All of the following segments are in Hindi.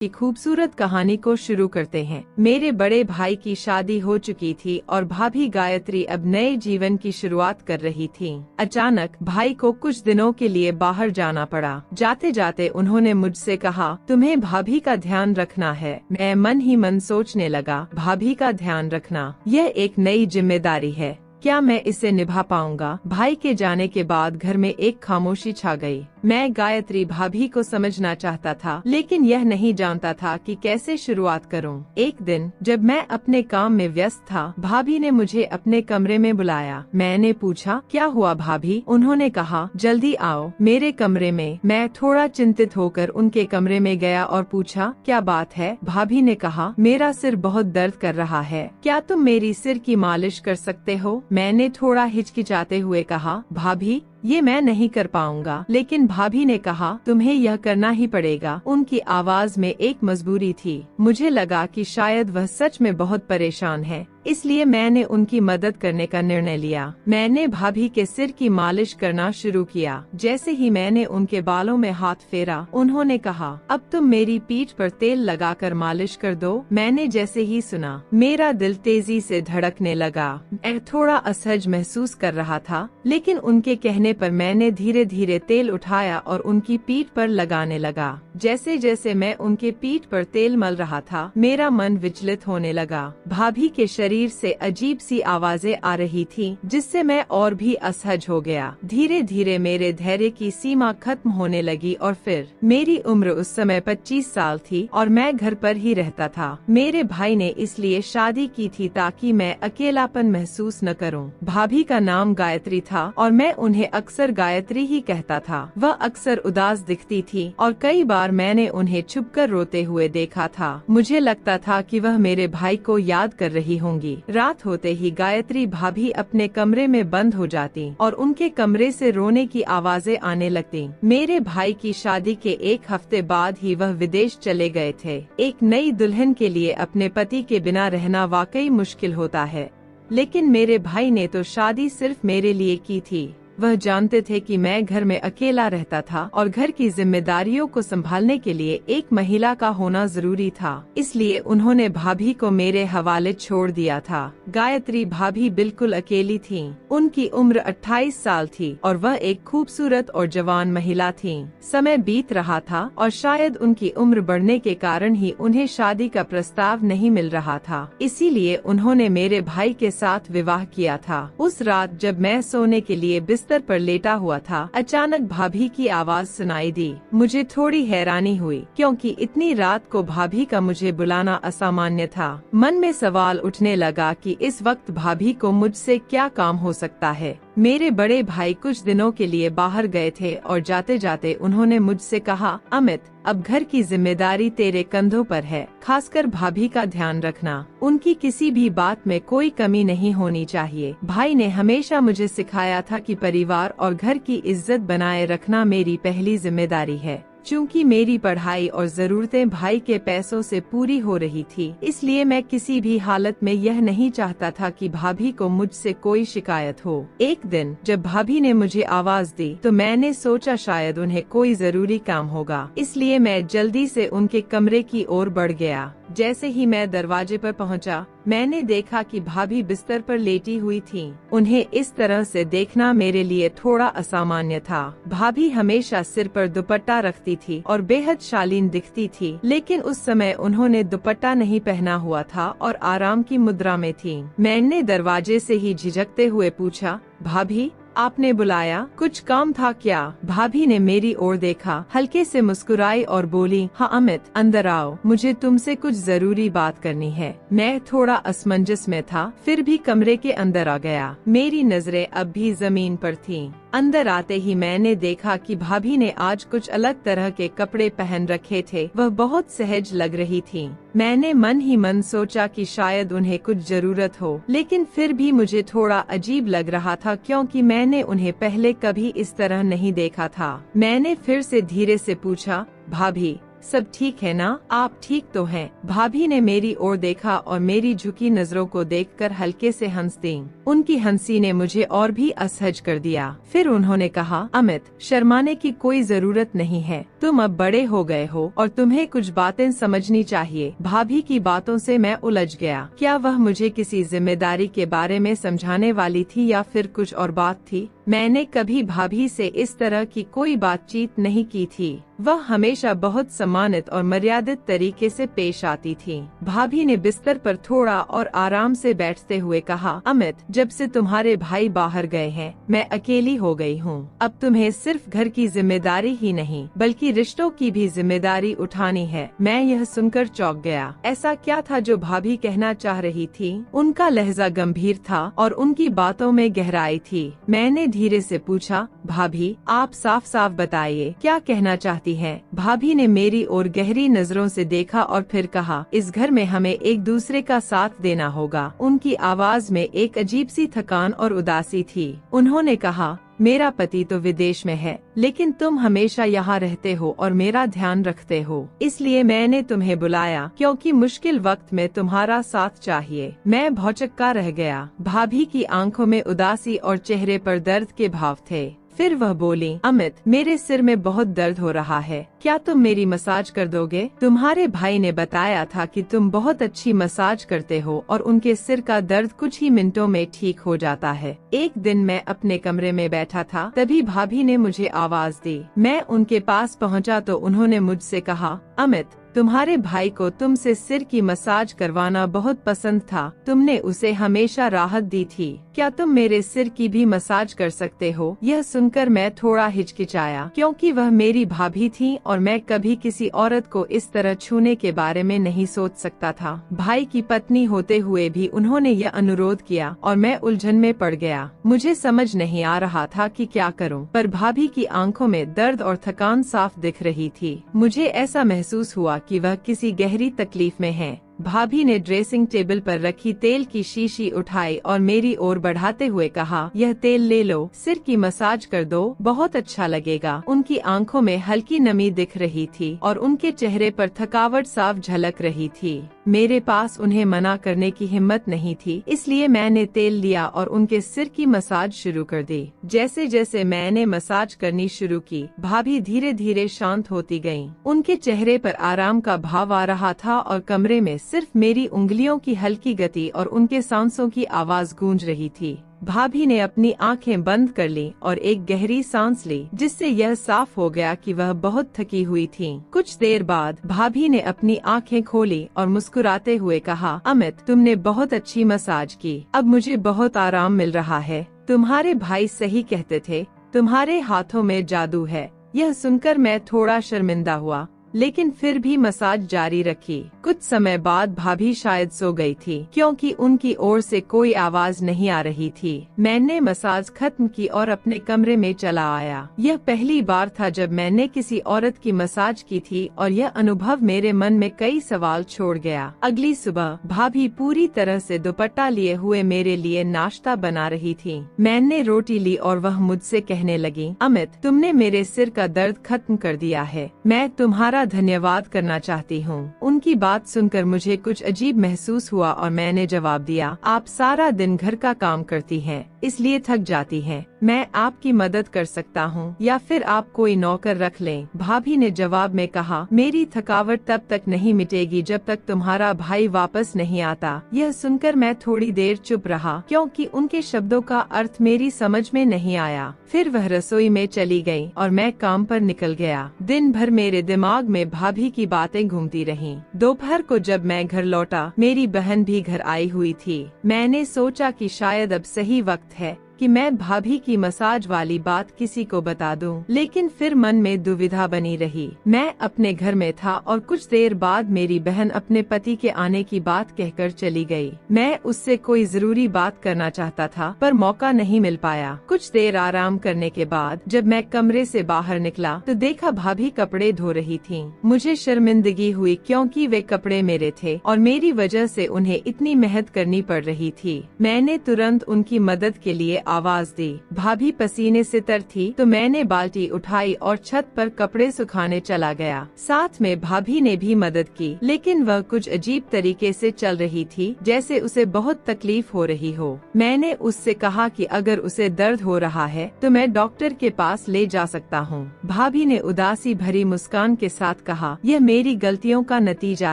की खूबसूरत कहानी को शुरू करते हैं। मेरे बड़े भाई की शादी हो चुकी थी और भाभी गायत्री अब नए जीवन की शुरुआत कर रही थी। अचानक भाई को कुछ दिनों के लिए बाहर जाना पड़ा। जाते जाते उन्होंने मुझसे कहा, तुम्हें भाभी का ध्यान रखना है। मैं मन ही मन सोचने लगा, भाभी का ध्यान रखना, यह एक नई जिम्मेदारी है। क्या मैं इसे निभा पाऊंगा? भाई के जाने के बाद घर में एक खामोशी छा गई। मैं गायत्री भाभी को समझना चाहता था, लेकिन यह नहीं जानता था कि कैसे शुरुआत करूं। एक दिन जब मैं अपने काम में व्यस्त था, भाभी ने मुझे अपने कमरे में बुलाया। मैंने पूछा, क्या हुआ भाभी? उन्होंने कहा, जल्दी आओ मेरे कमरे में। मैं थोड़ा चिंतित होकर उनके कमरे में गया और पूछा, क्या बात है? भाभी ने कहा, मेरा सिर बहुत दर्द कर रहा है, क्या तुम मेरी सिर की मालिश कर सकते हो? मैंने थोड़ा हिचकिचाते हुए कहा, भाभी ये मैं नहीं कर पाऊंगा। लेकिन भाभी ने कहा, तुम्हें यह करना ही पड़ेगा। उनकी आवाज में एक मजबूरी थी। मुझे लगा कि शायद वह सच में बहुत परेशान है, इसलिए मैंने उनकी मदद करने का निर्णय लिया। मैंने भाभी के सिर की मालिश करना शुरू किया। जैसे ही मैंने उनके बालों में हाथ फेरा, उन्होंने कहा, अब तुम मेरी पीठ पर तेल लगाकर मालिश कर दो। मैंने जैसे ही सुना, मेरा दिल तेजी से धड़कने लगा। मैं थोड़ा असहज महसूस कर रहा था, लेकिन उनके कहने पर मैंने धीरे धीरे तेल उठाया और उनकी पीठ पर लगाने लगा। जैसे जैसे मैं उनके पीठ पर तेल मल रहा था, मेरा मन विचलित होने लगा। भाभी के शरीर से अजीब सी आवाजें आ रही थी, जिससे मैं और भी असहज हो गया। धीरे धीरे मेरे धैर्य की सीमा खत्म होने लगी और फिर मेरी उम्र उस समय 25 साल थी और मैं घर पर ही रहता था। मेरे भाई ने इसलिए शादी की थी ताकि मैं अकेलापन महसूस न करूं। भाभी का नाम गायत्री था और मैं उन्हें अक्सर गायत्री ही कहता था। वह अक्सर उदास दिखती थी और कई बार मैंने उन्हें छुपकर रोते हुए देखा था। मुझे लगता था कि वह मेरे भाई को याद कर रही होंगी। रात होते ही गायत्री भाभी अपने कमरे में बंद हो जाती और उनके कमरे से रोने की आवाजें आने लगती। मेरे भाई की शादी के एक हफ्ते बाद ही वह विदेश चले गए थे। एक नई दुल्हन के लिए अपने पति के बिना रहना वाकई मुश्किल होता है, लेकिन मेरे भाई ने तो शादी सिर्फ मेरे लिए की थी। वह जानते थे कि मैं घर में अकेला रहता था और घर की जिम्मेदारियों को संभालने के लिए एक महिला का होना जरूरी था, इसलिए उन्होंने भाभी को मेरे हवाले छोड़ दिया था। गायत्री भाभी बिल्कुल अकेली थीं। उनकी उम्र 28 साल थी और वह एक खूबसूरत और जवान महिला थीं। समय बीत रहा था और शायद उनकी उम्र बढ़ने के कारण ही उन्हें शादी का प्रस्ताव नहीं मिल रहा था, इसीलिए उन्होंने मेरे भाई के साथ विवाह किया था। उस रात जब मैं सोने के लिए बिस्तर पर लेटा हुआ था, अचानक भाभी की आवाज सुनाई दी। मुझे थोड़ी हैरानी हुई, क्योंकि इतनी रात को भाभी का मुझे बुलाना असामान्य था। मन में सवाल उठने लगा कि इस वक्त भाभी को मुझसे क्या काम हो सकता है। मेरे बड़े भाई कुछ दिनों के लिए बाहर गए थे और जाते जाते उन्होंने मुझसे कहा, अमित, अब घर की जिम्मेदारी तेरे कंधों पर है, खासकर भाभी का ध्यान रखना। उनकी किसी भी बात में कोई कमी नहीं होनी चाहिए। भाई ने हमेशा मुझे सिखाया था कि परिवार और घर की इज्जत बनाए रखना मेरी पहली जिम्मेदारी है। चूंकि मेरी पढ़ाई और जरूरतें भाई के पैसों से पूरी हो रही थी, इसलिए मैं किसी भी हालत में यह नहीं चाहता था कि भाभी को मुझसे कोई शिकायत हो। एक दिन जब भाभी ने मुझे आवाज दी, तो मैंने सोचा शायद उन्हें कोई जरूरी काम होगा, इसलिए मैं जल्दी से उनके कमरे की ओर बढ़ गया। जैसे ही मैं दरवाजे पर पहुंचा, मैंने देखा कि भाभी बिस्तर पर लेटी हुई थीं। उन्हें इस तरह से देखना मेरे लिए थोड़ा असामान्य था। भाभी हमेशा सिर पर दुपट्टा रखती थी और बेहद शालीन दिखती थी, लेकिन उस समय उन्होंने दुपट्टा नहीं पहना हुआ था और आराम की मुद्रा में थीं। मैंने दरवाजे से ही झिझकते हुए पूछा, भाभी आपने बुलाया, कुछ काम था क्या? भाभी ने मेरी ओर देखा, हल्के से मुस्कुराई और बोली, हाँ अमित, अंदर आओ, मुझे तुमसे कुछ जरूरी बात करनी है। मैं थोड़ा असमंजस में था, फिर भी कमरे के अंदर आ गया। मेरी नजरें अब भी जमीन पर थीं। अंदर आते ही मैंने देखा कि भाभी ने आज कुछ अलग तरह के कपड़े पहन रखे थे। वह बहुत सहज लग रही थीं। मैंने मन ही मन सोचा कि शायद उन्हें कुछ जरूरत हो, लेकिन फिर भी मुझे थोड़ा अजीब लग रहा था, क्योंकि मैंने उन्हें पहले कभी इस तरह नहीं देखा था। मैंने फिर से धीरे से पूछा, भाभी सब ठीक है ना? आप ठीक तो हैं? भाभी ने मेरी ओर देखा और मेरी झुकी नजरों को देखकर हल्के से हंस दी। उनकी हंसी ने मुझे और भी असहज कर दिया। फिर उन्होंने कहा, अमित, शर्माने की कोई जरूरत नहीं है। तुम अब बड़े हो गए हो और तुम्हें कुछ बातें समझनी चाहिए। भाभी की बातों से मैं उलझ गया। क्या वह मुझे किसी जिम्मेदारी के बारे में समझाने वाली थी या फिर कुछ और बात थी? मैंने कभी भाभी से इस तरह की कोई बातचीत नहीं की थी। वह हमेशा बहुत सम्मानित और मर्यादित तरीके से पेश आती थी। भाभी ने बिस्तर पर थोड़ा और आराम से बैठते हुए कहा, अमित, जब से तुम्हारे भाई बाहर गए हैं मैं अकेली हो गई हूँ। अब तुम्हें सिर्फ घर की जिम्मेदारी ही नहीं बल्कि रिश्तों की भी जिम्मेदारी उठानी है। मैं यह सुनकर चौंक गया। ऐसा क्या था जो भाभी कहना चाह रही थी? उनका लहजा गंभीर था और उनकी बातों में गहराई थी। मैंने धीरे से पूछा, भाभी, आप साफ साफ बताइए, क्या कहना चाहती हैं? भाभी ने मेरी ओर गहरी नजरों से देखा और फिर कहा, इस घर में हमें एक दूसरे का साथ देना होगा। उनकी आवाज में एक अजीब सी थकान और उदासी थी। उन्होंने कहा, मेरा पति तो विदेश में है, लेकिन तुम हमेशा यहाँ रहते हो और मेरा ध्यान रखते हो। इसलिए मैंने तुम्हें बुलाया क्योंकि मुश्किल वक्त में तुम्हारा साथ चाहिए। मैं भौचक्का रह गया। भाभी की आंखों में उदासी और चेहरे पर दर्द के भाव थे। फिर वह बोली, अमित, मेरे सिर में बहुत दर्द हो रहा है। क्या तुम मेरी मसाज कर दोगे? तुम्हारे भाई ने बताया था कि तुम बहुत अच्छी मसाज करते हो और उनके सिर का दर्द कुछ ही मिनटों में ठीक हो जाता है। एक दिन मैं अपने कमरे में बैठा था, तभी भाभी ने मुझे आवाज दी। मैं उनके पास पहुंचा तो उन्होंने मुझसे कहा, अमित, तुम्हारे भाई को तुमसे सिर की मसाज करवाना बहुत पसंद था। तुमने उसे हमेशा राहत दी थी। क्या तुम मेरे सिर की भी मसाज कर सकते हो? यह सुनकर मैं थोड़ा हिचकिचाया क्योंकि वह मेरी भाभी थी और मैं कभी किसी औरत को इस तरह छूने के बारे में नहीं सोच सकता था। भाई की पत्नी होते हुए भी उन्होंने यह अनुरोध किया और मैं उलझन में पड़ गया। मुझे समझ नहीं आ रहा था कि क्या करूं, पर भाभी की आंखों में दर्द और थकान साफ दिख रही थी। मुझे ऐसा महसूस हुआ कि वह किसी गहरी तकलीफ में है। भाभी ने ड्रेसिंग टेबल पर रखी तेल की शीशी उठाई और मेरी ओर बढ़ाते हुए कहा, यह तेल ले लो, सिर की मसाज कर दो, बहुत अच्छा लगेगा। उनकी आंखों में हल्की नमी दिख रही थी और उनके चेहरे पर थकावट साफ झलक रही थी। मेरे पास उन्हें मना करने की हिम्मत नहीं थी, इसलिए मैंने तेल लिया और उनके सिर की मसाज शुरू कर दी। जैसे जैसे मैंने मसाज करनी शुरू की, भाभी धीरे धीरे शांत होती गईं। उनके चेहरे पर आराम का भाव आ रहा था और कमरे में सिर्फ मेरी उंगलियों की हल्की गति और उनके सांसों की आवाज गूंज रही थी। भाभी ने अपनी आंखें बंद कर ली और एक गहरी सांस ली, जिससे यह साफ हो गया कि वह बहुत थकी हुई थीं। कुछ देर बाद भाभी ने अपनी आंखें खोली और मुस्कुराते हुए कहा, अमित, तुमने बहुत अच्छी मसाज की। अब मुझे बहुत आराम मिल रहा है। तुम्हारे भाई सही कहते थे, तुम्हारे हाथों में जादू है। यह सुनकर मैं थोड़ा शर्मिंदा हुआ, लेकिन फिर भी मसाज जारी रखी। कुछ समय बाद भाभी शायद सो गई थी क्योंकि उनकी ओर से कोई आवाज नहीं आ रही थी। मैंने मसाज खत्म की और अपने कमरे में चला आया। यह पहली बार था जब मैंने किसी औरत की मसाज की थी और यह अनुभव मेरे मन में कई सवाल छोड़ गया। अगली सुबह भाभी पूरी तरह से दुपट्टा लिए हुए मेरे लिए नाश्ता बना रही थी। मैंने रोटी ली और वह मुझसे कहने लगी, अमित, तुमने मेरे सिर का दर्द खत्म कर दिया है। मैं तुम्हारा धन्यवाद करना चाहती हूँ। उनकी बात सुनकर मुझे कुछ अजीब महसूस हुआ और मैंने जवाब दिया, आप सारा दिन घर का काम करती हैं, इसलिए थक जाती हैं। मैं आपकी मदद कर सकता हूँ या फिर आप कोई नौकर रख लें। भाभी ने जवाब में कहा, मेरी थकावट तब तक नहीं मिटेगी जब तक तुम्हारा भाई वापस नहीं आता। यह सुनकर मैं थोड़ी देर चुप रहा क्योंकि उनके शब्दों का अर्थ मेरी समझ में नहीं आया। फिर वह रसोई में चली गई और मैं काम पर निकल गया। दिन भर मेरे दिमाग में भाभी की बातें घूमती रहीं। दोपहर को जब मैं घर लौटा, मेरी बहन भी घर आई हुई थी। मैंने सोचा कि शायद अब सही वक्त है कि मैं भाभी की मसाज वाली बात किसी को बता दूं, लेकिन फिर मन में दुविधा बनी रही। मैं अपने घर में था और कुछ देर बाद मेरी बहन अपने पति के आने की बात कहकर चली गई। मैं उससे कोई जरूरी बात करना चाहता था, पर मौका नहीं मिल पाया। कुछ देर आराम करने के बाद जब मैं कमरे से बाहर निकला तो देखा भाभी कपड़े धो रही थीं। मुझे शर्मिंदगी हुई क्योंकि वे कपड़े मेरे थे और मेरी वजह से उन्हें इतनी मेहनत करनी पड़ रही थी। मैंने तुरंत उनकी मदद के लिए आवाज दी। भाभी पसीने से तर थी तो मैंने बाल्टी उठाई और छत पर कपड़े सुखाने चला गया। साथ में भाभी ने भी मदद की, लेकिन वह कुछ अजीब तरीके से चल रही थी, जैसे उसे बहुत तकलीफ हो रही हो। मैंने उससे कहा कि अगर उसे दर्द हो रहा है तो मैं डॉक्टर के पास ले जा सकता हूँ। भाभी ने उदासी भरी मुस्कान के साथ कहा, यह मेरी गलतियों का नतीजा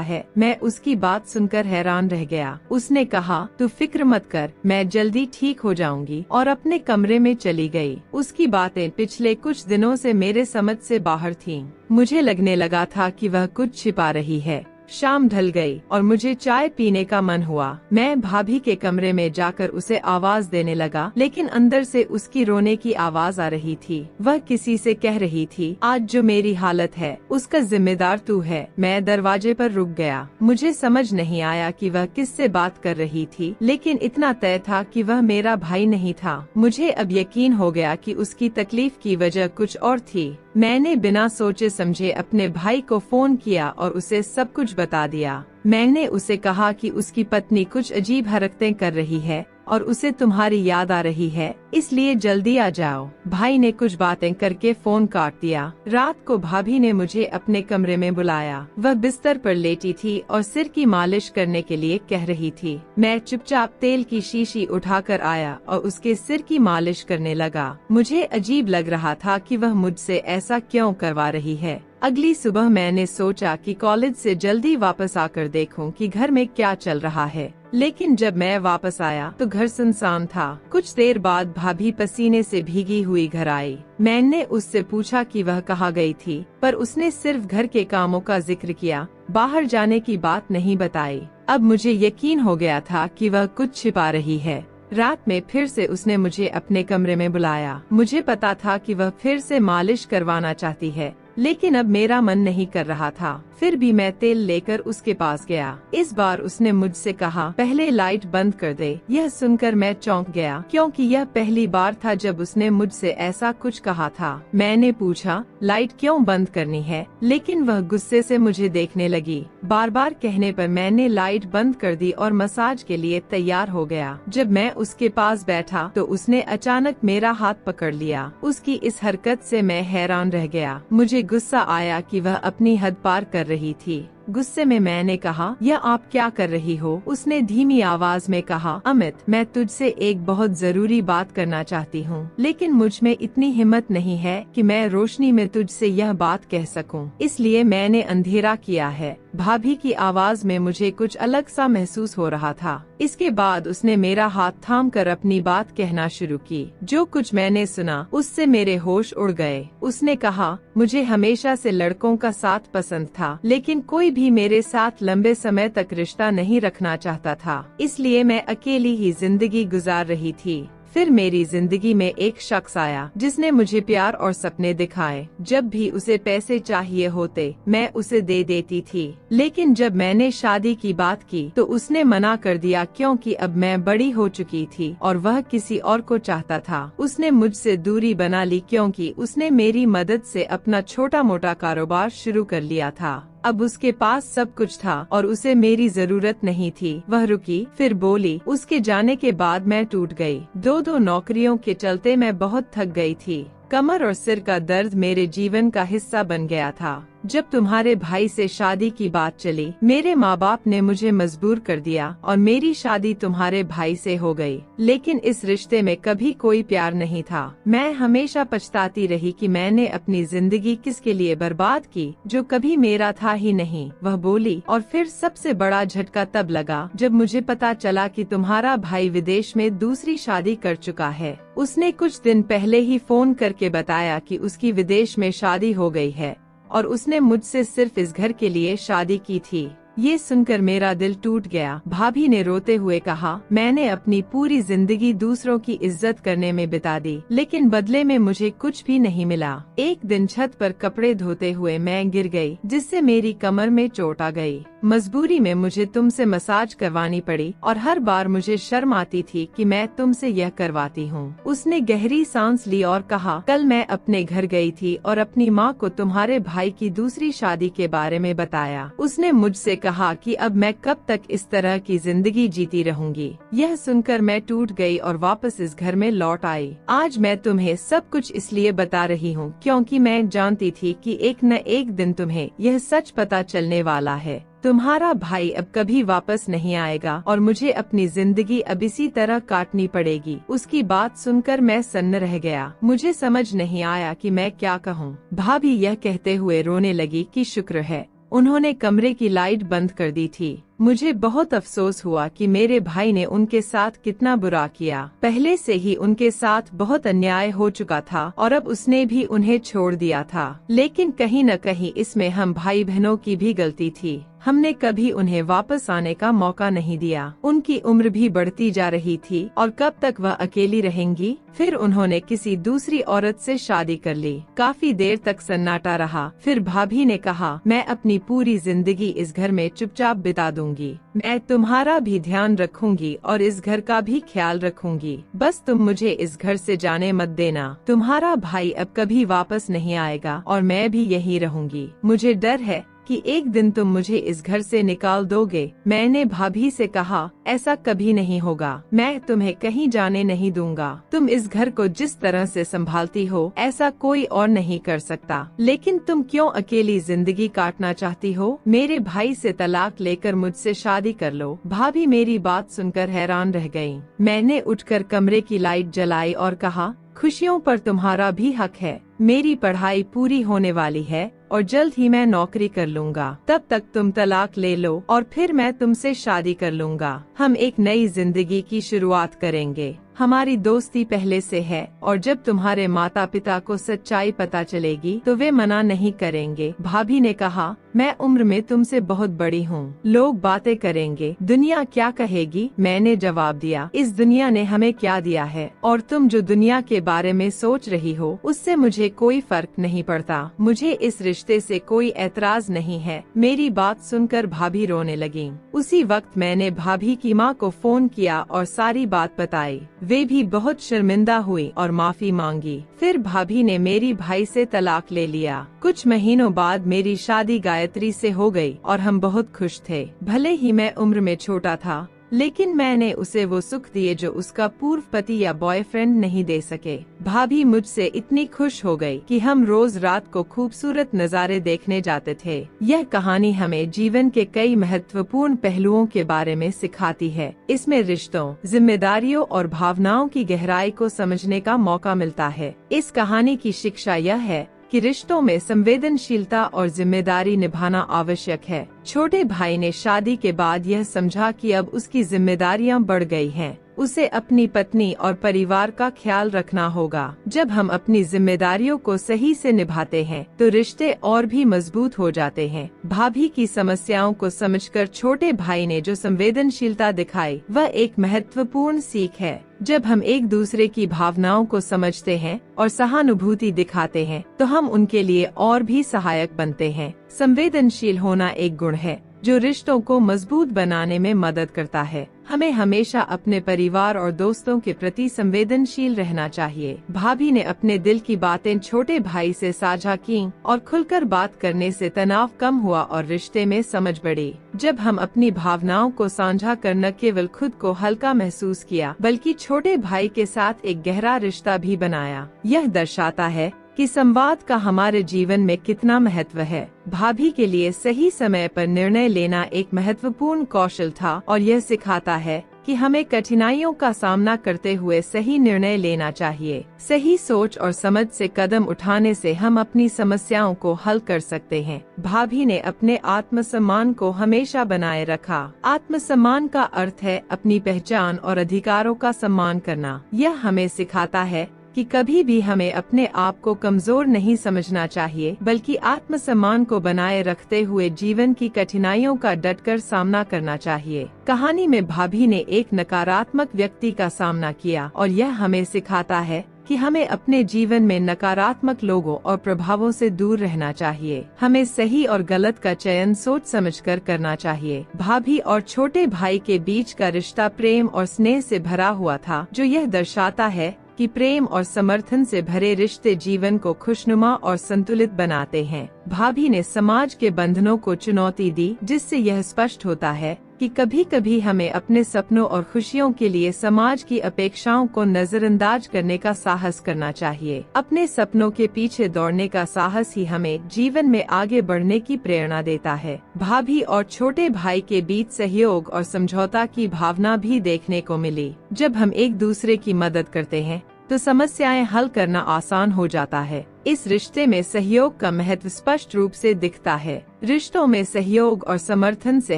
है। मैं उसकी बात सुनकर हैरान रह गया। उसने कहा, तू फिक्र मत कर, मैं जल्दी ठीक हो जाऊंगी, और अपने कमरे में चली गई। उसकी बातें पिछले कुछ दिनों से मेरे समझ से बाहर थीं। मुझे लगने लगा था कि वह कुछ छिपा रही है। शाम ढल गई और मुझे चाय पीने का मन हुआ। मैं भाभी के कमरे में जाकर उसे आवाज देने लगा, लेकिन अंदर से उसकी रोने की आवाज आ रही थी। वह किसी से कह रही थी, आज जो मेरी हालत है उसका जिम्मेदार तू है। मैं दरवाजे पर रुक गया। मुझे समझ नहीं आया कि वह किससे बात कर रही थी, लेकिन इतना तय था कि वह मेरा भाई नहीं था। मुझे अब यकीन हो गया कि उसकी तकलीफ की वजह कुछ और थी। मैंने बिना सोचे समझे अपने भाई को फोन किया और उसे सब कुछ बता दिया। मैंने उसे कहा कि उसकी पत्नी कुछ अजीब हरकतें कर रही है और उसे तुम्हारी याद आ रही है, इसलिए जल्दी आ जाओ। भाई ने कुछ बातें करके फोन काट दिया। रात को भाभी ने मुझे अपने कमरे में बुलाया। वह बिस्तर पर लेटी थी और सिर की मालिश करने के लिए कह रही थी। मैं चुपचाप तेल की शीशी उठाकर आया और उसके सिर की मालिश करने लगा। मुझे अजीब लग रहा था कि वह मुझसे ऐसा क्यों करवा रही है। अगली सुबह मैंने सोचा कि कॉलेज से जल्दी वापस आकर देखूं कि घर में क्या चल रहा है, लेकिन जब मैं वापस आया तो घर सुनसान था। कुछ देर बाद भाभी पसीने से भीगी हुई घर आई। मैंने उससे पूछा कि वह कहाँ गई थी, पर उसने सिर्फ घर के कामों का जिक्र किया, बाहर जाने की बात नहीं बताई। अब मुझे यकीन हो गया था कि वह कुछ छिपा रही है। रात में फिर से उसने मुझे अपने कमरे में बुलाया। मुझे पता था कि वह फिर से मालिश करवाना चाहती है, लेकिन अब मेरा मन नहीं कर रहा था। फिर भी मैं तेल लेकर उसके पास गया। इस बार उसने मुझसे कहा, पहले लाइट बंद कर दे। यह सुनकर मैं चौंक गया, क्योंकि यह पहली बार था जब उसने मुझसे ऐसा कुछ कहा था। मैंने पूछा, लाइट क्यों बंद करनी है, लेकिन वह गुस्से से मुझे देखने लगी। बार बार कहने पर मैंने लाइट बंद कर दी और मसाज के लिए तैयार हो गया। जब मैं उसके पास बैठा तो उसने अचानक मेरा हाथ पकड़ लिया। उसकी इस हरकत से मैं हैरान रह गया। मुझे गुस्सा आया कि वह अपनी हद पार कर रही थी। गुस्से में मैंने कहा, यह आप क्या कर रही हो? उसने धीमी आवाज में कहा, अमित, मैं तुझसे एक बहुत जरूरी बात करना चाहती हूँ, लेकिन मुझ में इतनी हिम्मत नहीं है कि मैं रोशनी में तुझसे यह बात कह सकूं, इसलिए मैंने अंधेरा किया है। भाभी की आवाज में मुझे कुछ अलग सा महसूस हो रहा था। इसके बाद उसने मेरा हाथ थाम कर अपनी बात कहना शुरू की। जो कुछ मैंने सुना उससे मेरे होश उड़ गए। उसने कहा, मुझे हमेशा से लड़कों का साथ पसंद था, लेकिन कोई भी मेरे साथ लंबे समय तक रिश्ता नहीं रखना चाहता था, इसलिए मैं अकेली ही जिंदगी गुजार रही थी। फिर मेरी जिंदगी में एक शख्स आया जिसने मुझे प्यार और सपने दिखाए। जब भी उसे पैसे चाहिए होते मैं उसे दे देती थी, लेकिन जब मैंने शादी की बात की तो उसने मना कर दिया, क्योंकि अब मैं बड़ी हो चुकी थी और वह किसी और को चाहता था। उसने मुझसे दूरी बना ली क्योंकि उसने मेरी मदद से अपना छोटा मोटा कारोबार शुरू कर लिया था। अब उसके पास सब कुछ था और उसे मेरी जरूरत नहीं थी। वह रुकी, फिर बोली, उसके जाने के बाद मैं टूट गई। दो नौकरियों के चलते मैं बहुत थक गई थी। कमर और सिर का दर्द मेरे जीवन का हिस्सा बन गया था। जब तुम्हारे भाई से शादी की बात चली, मेरे माँ बाप ने मुझे मजबूर कर दिया और मेरी शादी तुम्हारे भाई से हो गई। लेकिन इस रिश्ते में कभी कोई प्यार नहीं था। मैं हमेशा पछताती रही कि मैंने अपनी जिंदगी किसके लिए बर्बाद की, जो कभी मेरा था ही नहीं। वह बोली, और फिर सबसे बड़ा झटका तब लगा जब मुझे पता चला कि तुम्हारा भाई विदेश में दूसरी शादी कर चुका है। उसने कुछ दिन पहले ही फोन करके बताया कि उसकी विदेश में शादी हो गई है और उसने मुझसे सिर्फ इस घर के लिए शादी की थी। ये सुनकर मेरा दिल टूट गया। भाभी ने रोते हुए कहा, मैंने अपनी पूरी जिंदगी दूसरों की इज्जत करने में बिता दी, लेकिन बदले में मुझे कुछ भी नहीं मिला। एक दिन छत पर कपड़े धोते हुए मैं गिर गई, जिससे मेरी कमर में चोट आ गई। मजबूरी में मुझे तुमसे मसाज करवानी पड़ी और हर बार मुझे शर्म आती थी कि मैं तुमसे यह करवाती हूँ। उसने गहरी सांस ली और कहा, कल मैं अपने घर गई थी और अपनी माँ को तुम्हारे भाई की दूसरी शादी के बारे में बताया। उसने मुझसे कहा कि अब मैं कब तक इस तरह की जिंदगी जीती रहूंगी। यह सुनकर मैं टूट गई और वापस इस घर में लौट आई। आज मैं तुम्हें सब कुछ इसलिए बता रही हूँ क्योंकि मैं जानती थी कि एक न एक दिन तुम्हें यह सच पता चलने वाला है। तुम्हारा भाई अब कभी वापस नहीं आएगा और मुझे अपनी जिंदगी अब इसी तरह काटनी पड़ेगी। उसकी बात सुनकर मैं सन्न रह गया। मुझे समझ नहीं आया कि मैं क्या कहूँ। भाभी यह कहते हुए रोने लगी कि शुक्र है उन्होंने कमरे की लाइट बंद कर दी थी। मुझे बहुत अफसोस हुआ कि मेरे भाई ने उनके साथ कितना बुरा किया। पहले से ही उनके साथ बहुत अन्याय हो चुका था और अब उसने भी उन्हें छोड़ दिया था। लेकिन कहीं न कहीं इसमें हम भाई बहनों की भी गलती थी। हमने कभी उन्हें वापस आने का मौका नहीं दिया। उनकी उम्र भी बढ़ती जा रही थी और कब तक वह अकेली रहेंगी। फिर उन्होंने किसी दूसरी औरत से शादी कर ली। काफी देर तक सन्नाटा रहा। फिर भाभी ने कहा, मैं अपनी पूरी जिंदगी इस घर में चुपचाप बिता दूंगी। मैं तुम्हारा भी ध्यान रखूंगी और इस घर का भी ख्याल रखूंगी। बस तुम मुझे इस घर से जाने मत देना। तुम्हारा भाई अब कभी वापस नहीं आएगा और मैं भी यहीं रहूंगी। मुझे डर है कि एक दिन तुम मुझे इस घर से निकाल दोगे। मैंने भाभी से कहा, ऐसा कभी नहीं होगा। मैं तुम्हें कहीं जाने नहीं दूंगा। तुम इस घर को जिस तरह से संभालती हो ऐसा कोई और नहीं कर सकता। लेकिन तुम क्यों अकेली जिंदगी काटना चाहती हो? मेरे भाई से तलाक लेकर मुझसे शादी कर लो। भाभी मेरी बात सुनकर हैरान रह गयी। मैंने उठकर कमरे की लाइट जलाई और कहा, खुशियों पर तुम्हारा भी हक है। मेरी पढ़ाई पूरी होने वाली है और जल्द ही मैं नौकरी कर लूंगा। तब तक तुम तलाक ले लो और फिर मैं तुमसे शादी कर लूंगा। हम एक नई जिंदगी की शुरुआत करेंगे। हमारी दोस्ती पहले से है और जब तुम्हारे माता पिता को सच्चाई पता चलेगी तो वे मना नहीं करेंगे। भाभी ने कहा, मैं उम्र में तुमसे बहुत बड़ी हूँ। लोग बातें करेंगे, दुनिया क्या कहेगी? मैंने जवाब दिया, इस दुनिया ने हमें क्या दिया है और तुम जो दुनिया के बारे में सोच रही हो उससे मुझे कोई फर्क नहीं पड़ता। मुझे इस रिश्ते से कोई एतराज नहीं है। मेरी बात सुनकर भाभी रोने लगी। उसी वक्त मैंने भाभी की माँ को फोन किया और सारी बात बताई। वे भी बहुत शर्मिंदा हुई और माफी मांगी। फिर भाभी ने मेरी भाई से तलाक ले लिया। कुछ महीनों बाद मेरी शादी गायत्री से हो गई और हम बहुत खुश थे। भले ही मैं उम्र में छोटा था लेकिन मैंने उसे वो सुख दिए जो उसका पूर्व पति या बॉयफ्रेंड नहीं दे सके। भाभी मुझसे इतनी खुश हो गई कि हम रोज रात को खूबसूरत नज़ारे देखने जाते थे। यह कहानी हमें जीवन के कई महत्वपूर्ण पहलुओं के बारे में सिखाती है। इसमें रिश्तों, जिम्मेदारियों और भावनाओं की गहराई को समझने का मौका मिलता है। इस कहानी की शिक्षा यह है कि रिश्तों में संवेदनशीलता और जिम्मेदारी निभाना आवश्यक है। छोटे भाई ने शादी के बाद यह समझा कि अब उसकी जिम्मेदारियां बढ़ गई हैं। उसे अपनी पत्नी और परिवार का ख्याल रखना होगा। जब हम अपनी जिम्मेदारियों को सही से निभाते हैं तो रिश्ते और भी मजबूत हो जाते हैं। भाभी की समस्याओं को समझकर छोटे भाई ने जो संवेदनशीलता दिखाई वह एक महत्वपूर्ण सीख है। जब हम एक दूसरे की भावनाओं को समझते हैं और सहानुभूति दिखाते हैं तो हम उनके लिए और भी सहायक बनते हैं। संवेदनशील होना एक गुण है जो रिश्तों को मजबूत बनाने में मदद करता है। हमें हमेशा अपने परिवार और दोस्तों के प्रति संवेदनशील रहना चाहिए। भाभी ने अपने दिल की बातें छोटे भाई से साझा की और खुलकर बात करने से तनाव कम हुआ और रिश्ते में समझ बढ़ी। जब हम अपनी भावनाओं को साझा कर न केवल खुद को हल्का महसूस किया बल्कि छोटे भाई के साथ एक गहरा रिश्ता भी बनाया। यह दर्शाता है कि संवाद का हमारे जीवन में कितना महत्व है। भाभी के लिए सही समय पर निर्णय लेना एक महत्वपूर्ण कौशल था और यह सिखाता है कि हमें कठिनाइयों का सामना करते हुए सही निर्णय लेना चाहिए। सही सोच और समझ से कदम उठाने से हम अपनी समस्याओं को हल कर सकते हैं। भाभी ने अपने आत्मसम्मान को हमेशा बनाए रखा। आत्मसम्मान का अर्थ है अपनी पहचान और अधिकारों का सम्मान करना। यह हमें सिखाता है कि कभी भी हमें अपने आप को कमजोर नहीं समझना चाहिए बल्कि आत्मसम्मान को बनाए रखते हुए जीवन की कठिनाइयों का डटकर सामना करना चाहिए। कहानी में भाभी ने एक नकारात्मक व्यक्ति का सामना किया और यह हमें सिखाता है कि हमें अपने जीवन में नकारात्मक लोगों और प्रभावों से दूर रहना चाहिए। हमें सही और गलत का चयन सोच समझकर करना चाहिए। भाभी और छोटे भाई के बीच का रिश्ता प्रेम और स्नेह से भरा हुआ था, जो यह दर्शाता है कि प्रेम और समर्थन से भरे रिश्ते जीवन को खुशनुमा और संतुलित बनाते हैं। भाभी ने समाज के बंधनों को चुनौती दी, जिससे यह स्पष्ट होता है कि कभी कभी हमें अपने सपनों और खुशियों के लिए समाज की अपेक्षाओं को नजरअंदाज करने का साहस करना चाहिए। अपने सपनों के पीछे दौड़ने का साहस ही हमें जीवन में आगे बढ़ने की प्रेरणा देता है। भाभी और छोटे भाई के बीच सहयोग और समझौता की भावना भी देखने को मिली। जब हम एक दूसरे की मदद करते हैं तो समस्याएं हल करना आसान हो जाता है। इस रिश्ते में सहयोग का महत्व स्पष्ट रूप से दिखता है। रिश्तों में सहयोग और समर्थन से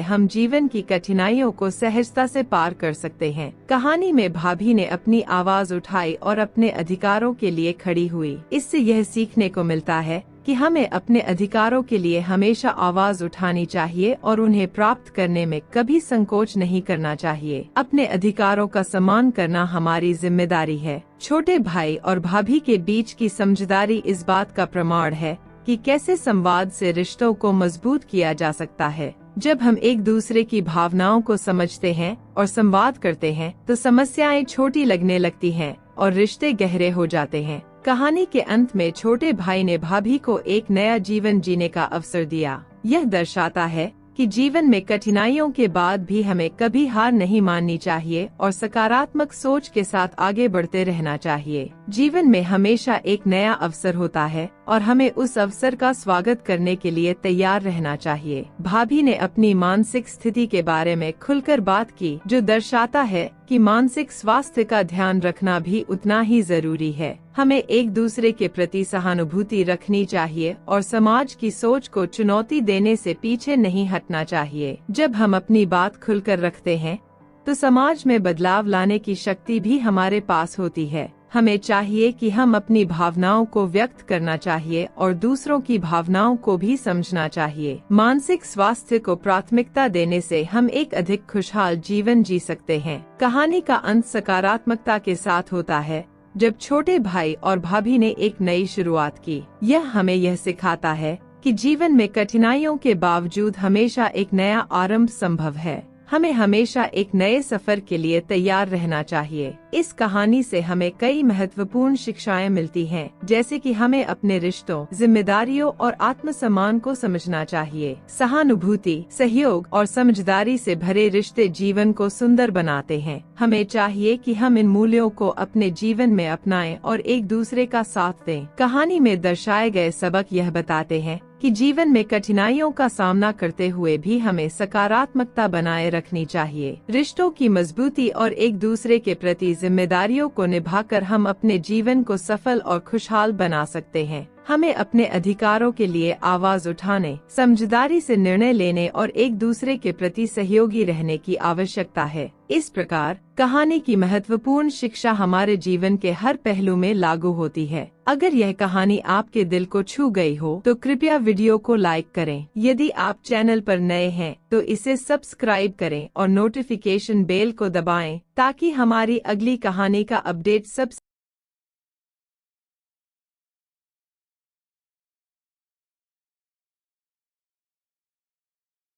हम जीवन की कठिनाइयों को सहजता से पार कर सकते हैं। कहानी में भाभी ने अपनी आवाज उठाई और अपने अधिकारों के लिए खड़ी हुई। इससे यह सीखने को मिलता है कि हमें अपने अधिकारों के लिए हमेशा आवाज उठानी चाहिए और उन्हें प्राप्त करने में कभी संकोच नहीं करना चाहिए। अपने अधिकारों का सम्मान करना हमारी जिम्मेदारी है। छोटे भाई और भाभी के बीच की समझदारी इस बात का प्रमाण है कि कैसे संवाद से रिश्तों को मजबूत किया जा सकता है। जब हम एक दूसरे की भावनाओं को समझते हैं और संवाद करते हैं तो समस्याएं छोटी लगने लगती हैं और रिश्ते गहरे हो जाते हैं। कहानी के अंत में छोटे भाई ने भाभी को एक नया जीवन जीने का अवसर दिया। यह दर्शाता है कि जीवन में कठिनाइयों के बाद भी हमें कभी हार नहीं माननी चाहिए और सकारात्मक सोच के साथ आगे बढ़ते रहना चाहिए। जीवन में हमेशा एक नया अवसर होता है और हमें उस अवसर का स्वागत करने के लिए तैयार रहना चाहिए। भाभी ने अपनी मानसिक स्थिति के बारे में खुलकर बात की, जो दर्शाता है कि मानसिक स्वास्थ्य का ध्यान रखना भी उतना ही जरूरी है। हमें एक दूसरे के प्रति सहानुभूति रखनी चाहिए और समाज की सोच को चुनौती देने से पीछे नहीं हटना चाहिए। जब हम अपनी बात खुलकर रखते हैं तो समाज में बदलाव लाने की शक्ति भी हमारे पास होती है। हमें चाहिए कि हम अपनी भावनाओं को व्यक्त करना चाहिए और दूसरों की भावनाओं को भी समझना चाहिए। मानसिक स्वास्थ्य को प्राथमिकता देने से हम एक अधिक खुशहाल जीवन जी सकते हैं। कहानी का अंत सकारात्मकता के साथ होता है जब छोटे भाई और भाभी ने एक नई शुरुआत की। यह हमें यह सिखाता है कि जीवन में कठिनाइयों के बावजूद हमेशा एक नया आरंभ संभव है। हमें हमेशा एक नए सफर के लिए तैयार रहना चाहिए। इस कहानी से हमें कई महत्वपूर्ण शिक्षाएं मिलती हैं, जैसे कि हमें अपने रिश्तों, जिम्मेदारियों और आत्मसम्मान को समझना चाहिए। सहानुभूति, सहयोग और समझदारी से भरे रिश्ते जीवन को सुंदर बनाते हैं। हमें चाहिए कि हम इन मूल्यों को अपने जीवन में अपनाएं और एक दूसरे का साथ दें। कहानी में दर्शाए गए सबक यह बताते हैं कि जीवन में कठिनाइयों का सामना करते हुए भी हमें सकारात्मकता बनाए रखनी चाहिए। रिश्तों की मजबूती और एक दूसरे के प्रति जिम्मेदारियों को निभाकर हम अपने जीवन को सफल और खुशहाल बना सकते हैं। हमें अपने अधिकारों के लिए आवाज उठाने, समझदारी से निर्णय लेने और एक दूसरे के प्रति सहयोगी रहने की आवश्यकता है। इस प्रकार कहानी की महत्वपूर्ण शिक्षा हमारे जीवन के हर पहलू में लागू होती है। अगर यह कहानी आपके दिल को छू गई हो तो कृपया वीडियो को लाइक करें। यदि आप चैनल पर नए हैं तो इसे सब्सक्राइब करें और नोटिफिकेशन बेल को दबाएं ताकि हमारी अगली कहानी का अपडेट सबसे